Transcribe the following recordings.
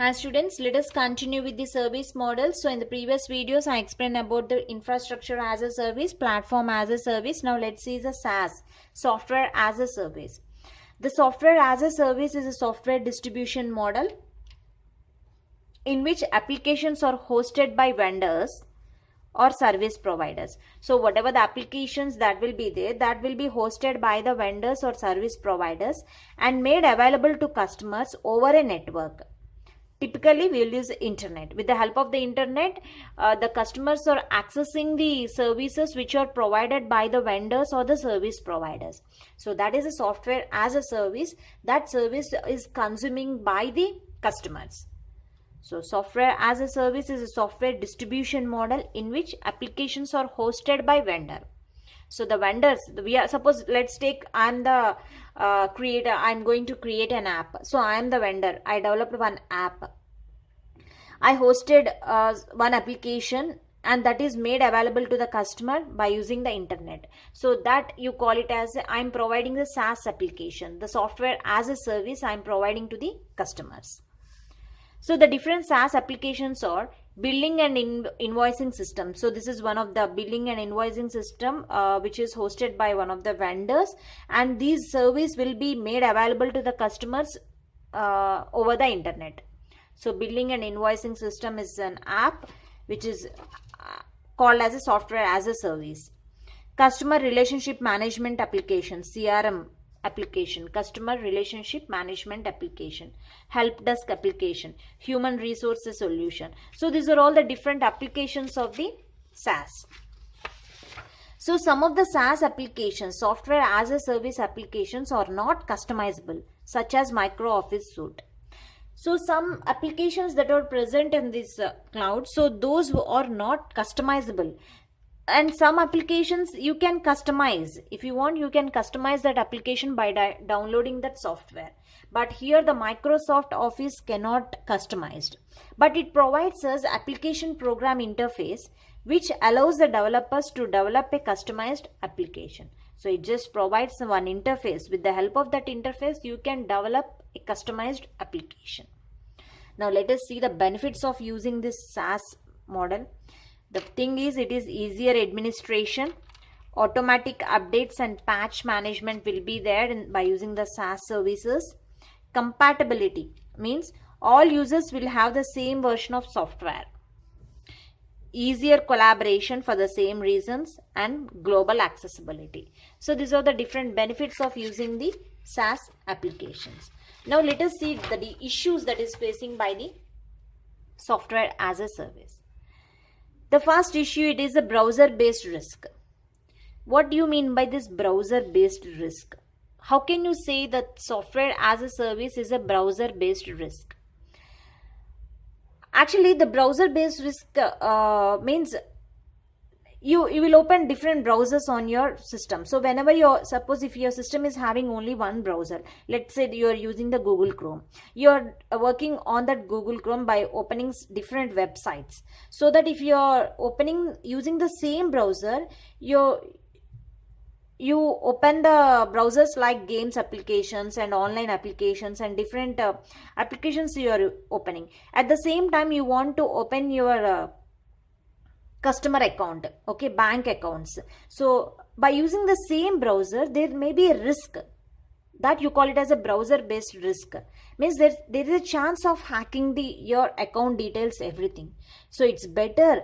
Hi students, let us continue with the service model. So in the previous videos, I explained about the infrastructure as a service, platform as a service. Now let's see the SaaS, software as a service. The software as a service is a software distribution model in which applications are hosted by vendors or service providers. So whatever the applications that will be there, that will be hosted by the vendors or service providers and made available to customers over a network. Typically, we will use internet. With the help of the internet, the customers are accessing the services which are provided by the vendors or the service providers. So that is a software as a service. That service is consuming by the customers. So software as a service is a software distribution model in which applications are hosted by vendor. So the vendors, suppose let's take, I'm the creator, I'm going to create an app. So I am the vendor, I developed one app. I hosted one application and that is made available to the customer by using the internet. So that you call it as, I'm providing the SaaS application, the software as a service I'm providing to the customers. So the different SaaS applications are billing and invoicing system. So this is one of the billing and invoicing system which is hosted by one of the vendors, and these service will be made available to the customers over the internet. So billing and invoicing system is an app which is called as a software as a service. Customer relationship management application, CRM application, customer relationship management application, help desk application, human resources solution. So these are all the different applications of the SaaS. So some of the SaaS applications, software as a service applications, are not customizable, such as Microsoft Suite. So some applications that are present in this cloud, so those are not customizable. And some applications you can customize. If you want, you can customize that application by downloading that software. But here the Microsoft Office cannot customize. But it provides us application program interface which allows the developers to develop a customized application. So it just provides one interface. With the help of that interface, you can develop a customized application. Now let us see the benefits of using this SaaS model. The thing is, it is easier administration, automatic updates and patch management will be there by using the SaaS services. Compatibility means all users will have the same version of software. Easier collaboration for the same reasons, and global accessibility. So these are the different benefits of using the SaaS applications. Now let us see the issues that is facing by the software as a service. The first issue, it is a browser-based risk. What do you mean by this browser-based risk? How can you say that software as a service is a browser-based risk? Actually, the browser-based risk means you will open different browsers on your system. So whenever suppose if your system is having only one browser, let's say you are using the Google Chrome, you are working on that Google Chrome by opening different websites. So that if you are opening using the same browser, you open the browsers like games applications and online applications and different applications you are opening. At the same time, you want to open your customer account, okay, bank accounts. So by using the same browser, there may be a risk that you call it as a browser based risk. Means there is a chance of hacking your account details, everything. So it's better,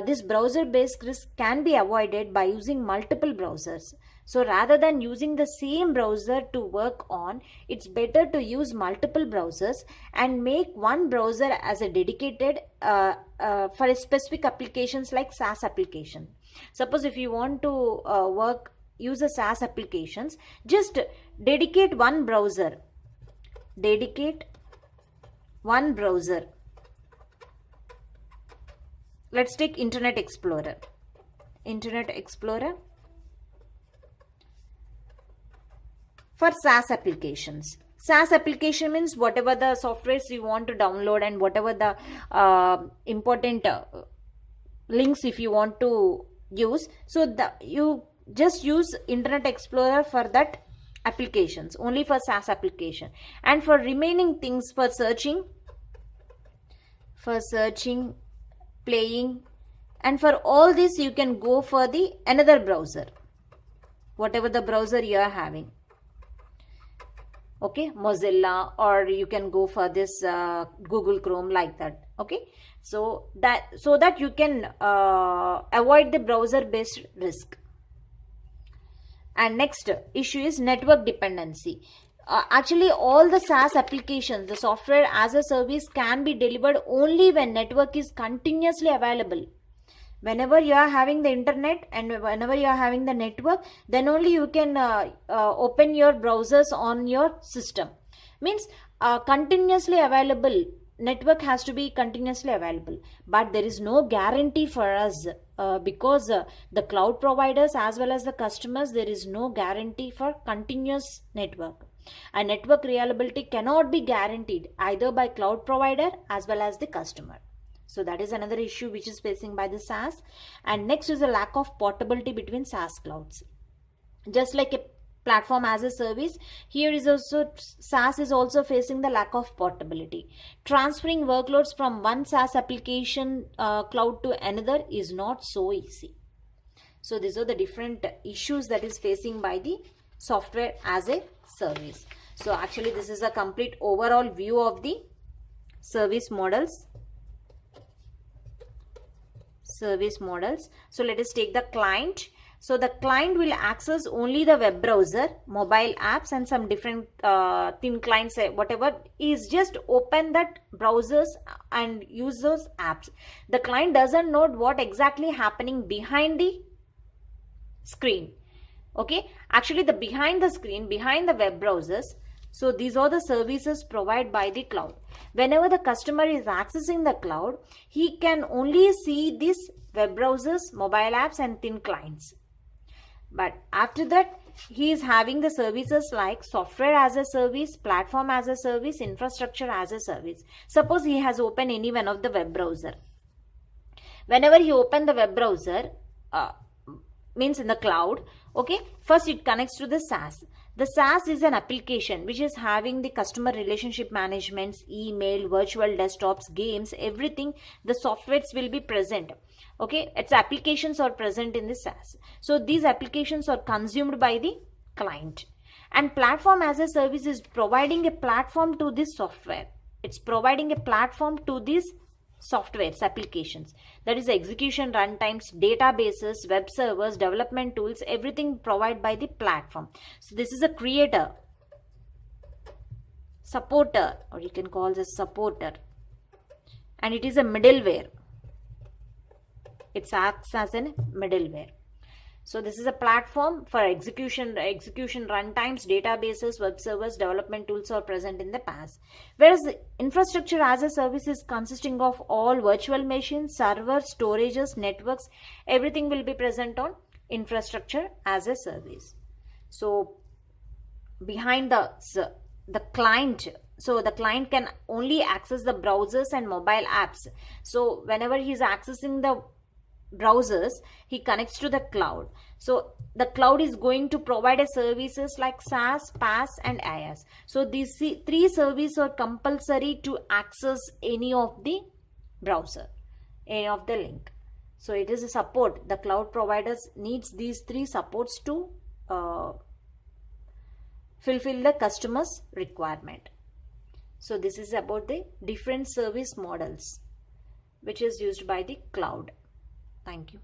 this browser based risk can be avoided by using multiple browsers. So rather than using the same browser to work on, it's better to use multiple browsers and make one browser as a dedicated for a specific applications like SaaS application. Suppose if you want to use a SaaS applications, just dedicate one browser. Dedicate one browser. Let's take Internet Explorer. Internet Explorer. For SaaS applications. SaaS application means whatever the softwares you want to download and whatever the important links if you want to use. So you just use Internet Explorer for that applications, only for SaaS application. And for remaining things for searching, for searching, playing, and for all this you can go for the another browser, whatever the browser you are having. Okay, Mozilla, or you can go for this Google Chrome, like that. Okay, so that you can avoid the browser based risk. And next issue is network dependency. Actually, all the SaaS applications, the software as a service, can be delivered only when network is continuously available. Whenever you are having the internet and whenever you are having the network, then only you can open your browsers on your system. Means continuously available. Network has to be continuously available, but there is no guarantee for us because the cloud providers as well as the customers, there is no guarantee for continuous network. A network reliability cannot be guaranteed either by cloud provider as well as the customer. So that is another issue which is facing by the SaaS. And next is a lack of portability between SaaS clouds. Just like a platform as a service, here is also SaaS is also facing the lack of portability. Transferring workloads from one SaaS application cloud to another is not so easy. So these are the different issues that is facing by the software as a service. So actually this is a complete overall view of the service models. So let us take the client. So the client will access only the web browser, mobile apps, and some different thin clients, whatever is, just open that browsers and use those apps. The client doesn't know what exactly happening behind the screen. Okay, actually the behind the screen, behind the web browsers. So these are the services provided by the cloud. Whenever the customer is accessing the cloud, he can only see these web browsers, mobile apps, and thin clients. But after that, he is having the services like software as a service, platform as a service, infrastructure as a service. Suppose he has opened any one of the web browser. Whenever he open the web browser, means in the cloud, okay, first it connects to the SaaS. The SaaS is an application which is having the customer relationship management, email, virtual desktops, games, everything. The softwares will be present. Okay, its applications are present in the SaaS. So these applications are consumed by the client. And platform as a service is providing a platform to this software. It's providing a platform to these softwares, applications. That is execution runtimes, databases, web servers, development tools, everything provided by the platform. So this is a creator, supporter, or you can call this supporter, and it is a middleware. It acts as a middleware. So this is a platform for execution runtimes, databases, web servers, development tools are present in the PaaS. Whereas the infrastructure as a service is consisting of all virtual machines, servers, storages, networks, everything will be present on infrastructure as a service. So behind the client, so the client can only access the browsers and mobile apps. So whenever he is accessing the browsers, he connects to the cloud. So the cloud is going to provide a services like SaaS, PaaS, and IaaS. So these three services are compulsory to access any of the browser, any of the link. So it is a support. The cloud providers needs these three supports to fulfill the customer's requirement. So this is about the different service models which is used by the cloud. Thank you.